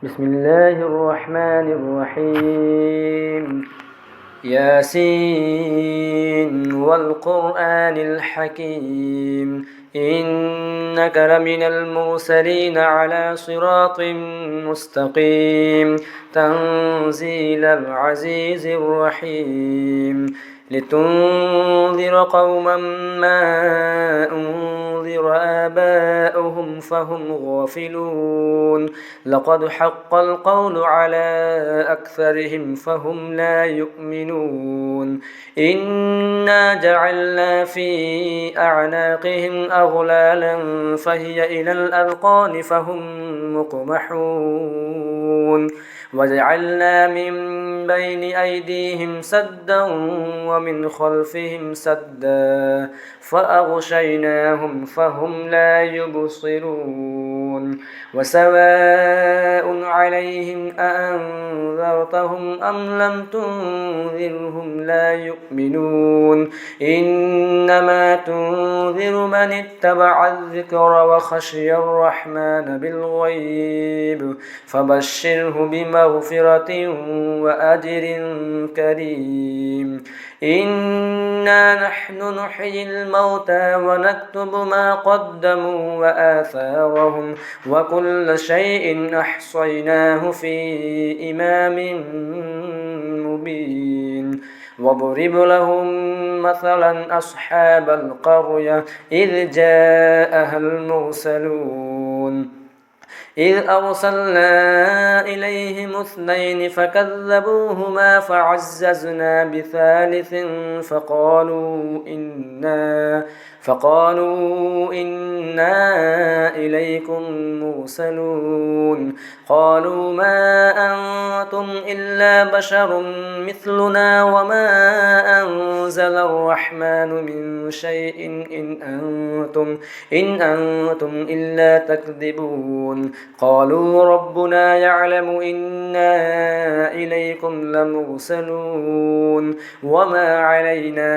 بسم الله الرحمن الرحيم. ياسين والقرآن الحكيم إنك لمن المرسلين على صراط مستقيم تنزيل العزيز الرحيم لتنذر قوما ما أنذر آباؤهم فهم غافلون لقد حق القول على أكثرهم فهم لا يؤمنون إنا جعلنا في أعناقهم أغلالا فهي إلى الأذقان فهم مقمحون وجعلنا من بين أيديهم سدا ومن خلفهم سدا فأغشيناهم فهم لا يبصرون وسواء عليهم أأنذرتهم أم لم تنذرهم لا يؤمنون إنما تنذر من اتبع الذكر وخشي الرحمن بالغيب فبشره بمغفرة وأجر كريم إنا نحن نحيي الموتى ونكتب ما قدموا وآثارهم وكل شيء أحصيناه في إمام مبين واضرب لهم مثلا أصحاب القرية إذ جاءها المرسلون إذ أرسلنا إليهم 2 فكذبوهما فعززنا بثالث فقالوا إنا إليكم مرسلون قالوا ما أنتم إلا بشر مثلنا وما أنزل الرحمن من شيء إن أنتم إلا تكذبون قالوا ربنا يعلم إنا إليكم لمرسلون وما علينا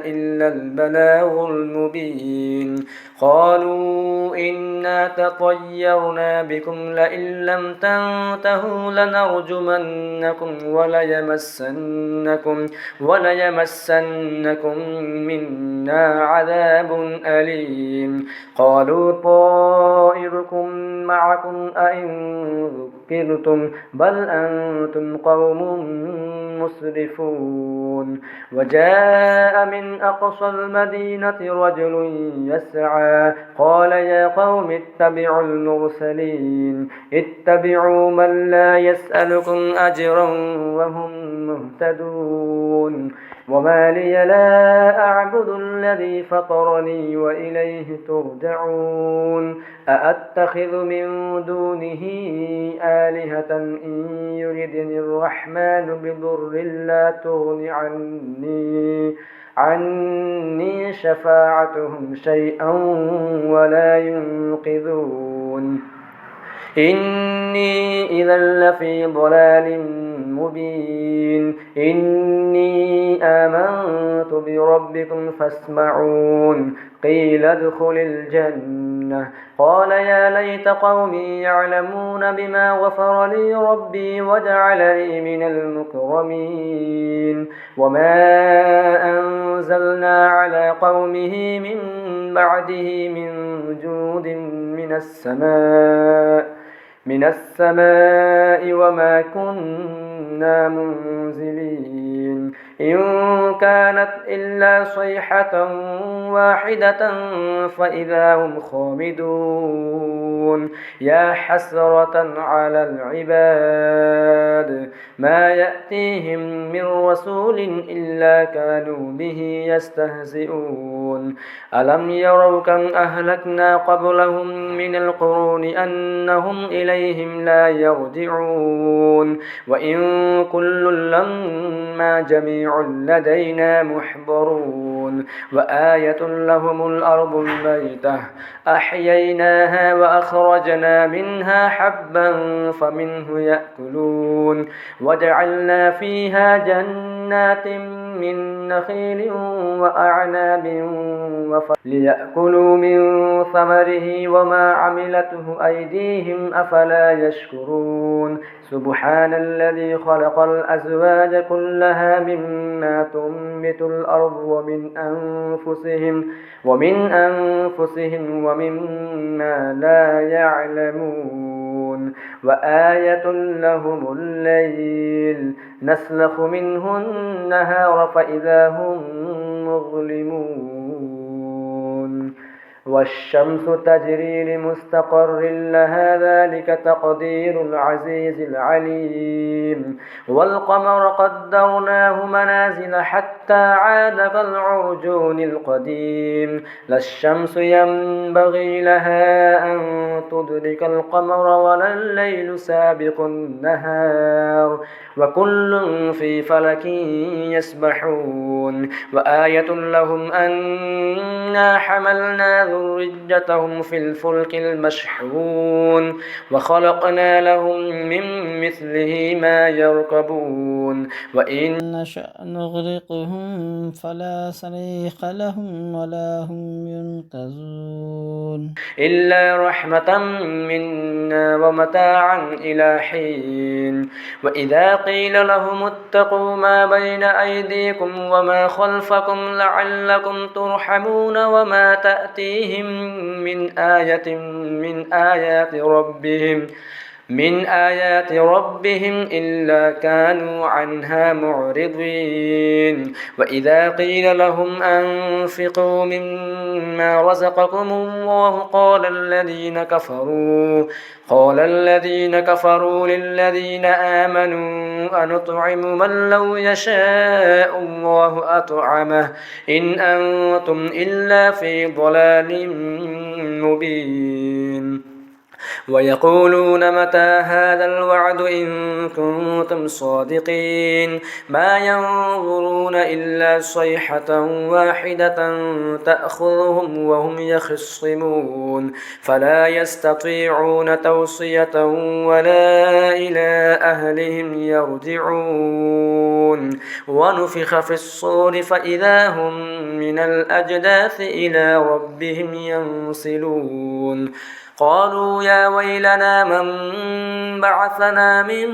إلا البلاغ المبين قالوا إنا تطيرنا بكم لئن لم تنتهوا لنرجمنكم وليمسنكم منا عذاب أليم قالوا طائركم معكم أئن ذكرتم بل أنتم قوم مسرفون وجاء من أقصى المدينة رجل يسعى قال يا قوم اتبعوا المرسلين اتبعوا من لا يسألكم أجرا وهم مهتدون وما لي لا أعبد الذي فطرني وإليه ترجعون أأتخذ من دونه آلهة إن يردني الرحمن بضر لا تغن عني شفاعتهم شيئا ولا ينقذون إني إذا لفي ضلال مبين إني آمنت بربكم فاسمعون قيل ادخل الجنة قال يا ليت قومي يعلمون بما غفر لي ربي وجعلني من المكرمين وما أنزلنا على قومه من بعده من جود من السماء وما كنا منزلين إن كانت إلا صيحة واحدة فإذا هم خامدون يا حسرة على العباد ما يأتيهم من رسول إلا كانوا به يستهزئون ألم يروا كم أهلكنا قبلهم من القرون أنهم إليهم لا يرجعون وإن كل لما جميع جميع لدينا محضرون وآية لهم الأرض الميتة أحييناها وأخرجنا منها حبا فمنه يأكلون وجعلنا فيها جنات من نخيل وأعناب ليأكلوا من ثمره وما عملته أيديهم أفلا يشكرون سبحان الذي خلق الأزواج كلها مما تنبت الأرض ومن أنفسهم ومما لا يعلمون وآية لهم الليل نسلخ منه النهار فإذا هم مظلمون والشمس تجري لمستقر لها ذلك تقدير العزيز العليم والقمر قدرناه منازل حتى عاد كالعرجون القديم لا الشمس ينبغي لها أن تدرك القمر ولا الليل سابق النهار وكل في فلك يسبحون وآية لهم أنا حملنا ذريتهم في الفلك المشحون وخلقنا لهم من مثله ما يركبون وإن نشأ نغرقهم فلا صريخ لهم ولا هم ينقذون إلا رحمة منا ومتاعا إلى حين وإذا قيل لهم اتقوا ما بين أيديكم وما خلفكم لعلكم ترحمون وما تأتيهم من آيات ربهم إلا كانوا عنها معرضين وإذا قيل لهم أنفقوا مما رزقكم الله قال الذين كفروا للذين آمنوا أنطعم من لو يشاء الله أطعمه إن أنتم إلا في ضلال مبين ويقولون متى هذا الوعد إن كنتم صادقين ما ينظرون إلا صيحة واحدة تأخذهم وهم يخصمون فلا يستطيعون توصية ولا إلى أهلهم يرجعون ونفخ في الصور فإذا هم من الأجداث إلى ربهم ينسلون قالوا يا ويلنا من بعثنا من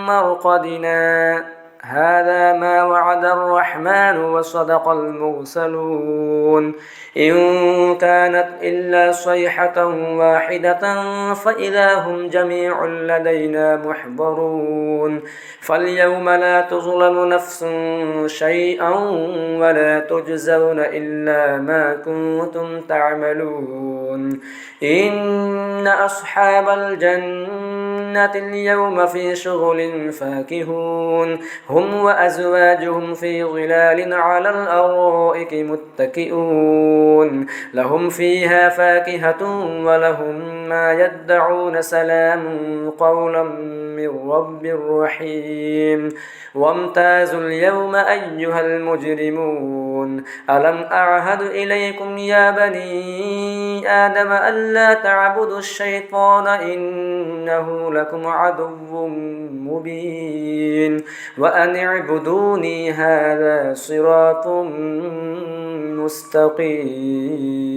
مرقدنا هذا ما وعد الرحمن وصدق المرسلون إن كانت إلا صيحة واحدة فإذا هم جميع لدينا محضرون فاليوم لا تظلم نفس شيئا ولا تجزون إلا ما كنتم تعملون إن أصحاب الجنة اليوم في شغل فاكهون هم وأزواجهم في ظلال على الأرائك متكئون لهم فيها فاكهة ولهم ما يدعون سلام قولا من رب رحيم وامتازوا اليوم أيها المجرمون ألم أعهد إليكم يا بني آدم ألا تعبدوا الشيطان إنه لكم عدو مبين وأن اعبدوني هذا صراط مستقيم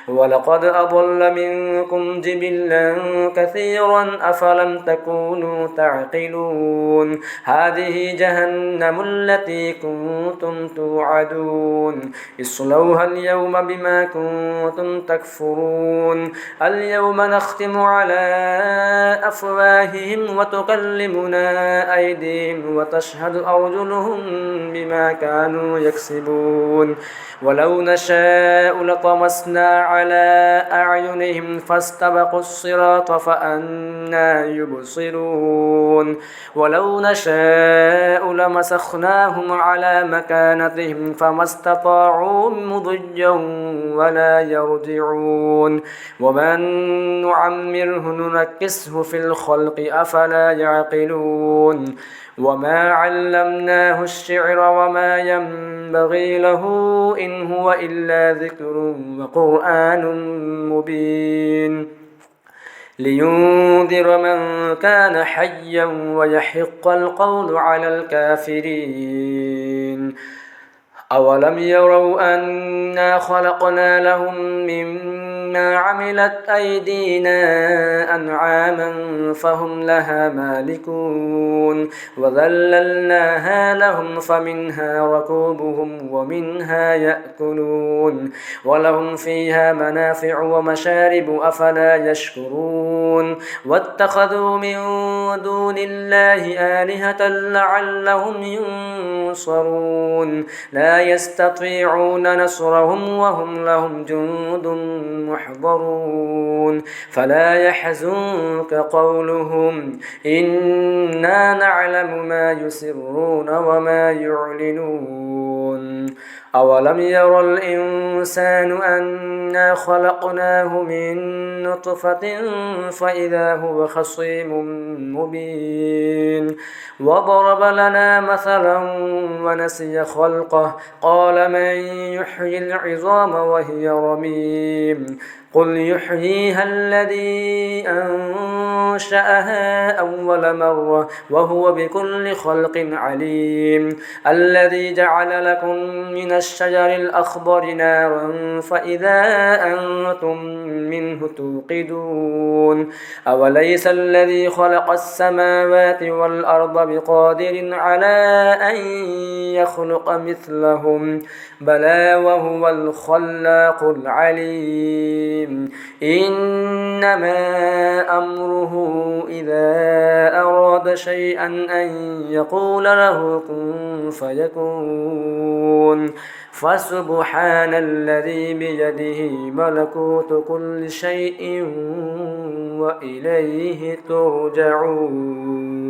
ولقد أضل منكم جبلا كثيرا أفلم تكونوا تعقلون هذه جهنم التي كنتم توعدون اصلوها اليوم بما كنتم تكفرون اليوم نختم على أفواههم وتكلمنا أيديهم وتشهد أرجلهم بما كانوا يكسبون ولو نشاء لطمسنا على أعينهم فاستبقوا الصراط فأنى يبصرون ولو نشاء لمسخناهم على مكانتهم فما استطاعوا مضيا ولا يرجعون يرجعون ومن نعمره ننكسه في الخلق أفلا يعقلون وما علمناه الشعر وما ينبغي له إن هو إلا ذكر وقرآن مبين لينذر من كان حيا ويحق القول على الكافرين أولم يروا أنا خلقنا لهم مما عملت أيدينا أنعاما فهم لها مالكون وذللناها لهم فمنها ركوبهم ومنها يأكلون ولهم فيها منافع ومشارب أفلا يشكرون واتخذوا من دون الله آلهة لعلهم ينصرون لا يستطيعون نصرهم وهم لهم جند محضرون فلا يحزنك قولهم إنا نعلم ما يسرون وما يعلنون أولم ير الإنسان أنا خلقناه من نطفة فإذا هو خصيم مبين وضرب لنا مثلا ونسي خلقه قال من يحيي العظام وهي رميم قل يحييها الذي أنشأها أول مرة وهو بكل خلق عليم الذي جعل لكم من الشجر الأخضر نارا فإذا أنتم منه توقدون أوليس الذي خلق السماوات والأرض بقادر على أن يخلق مثلهم بلى وهو الخلاق العليم إنما أمره إذا أراد شيئا أن يقول له كن فيكون فسبحان الذي بيده ملكوت كل شيء وإليه ترجعون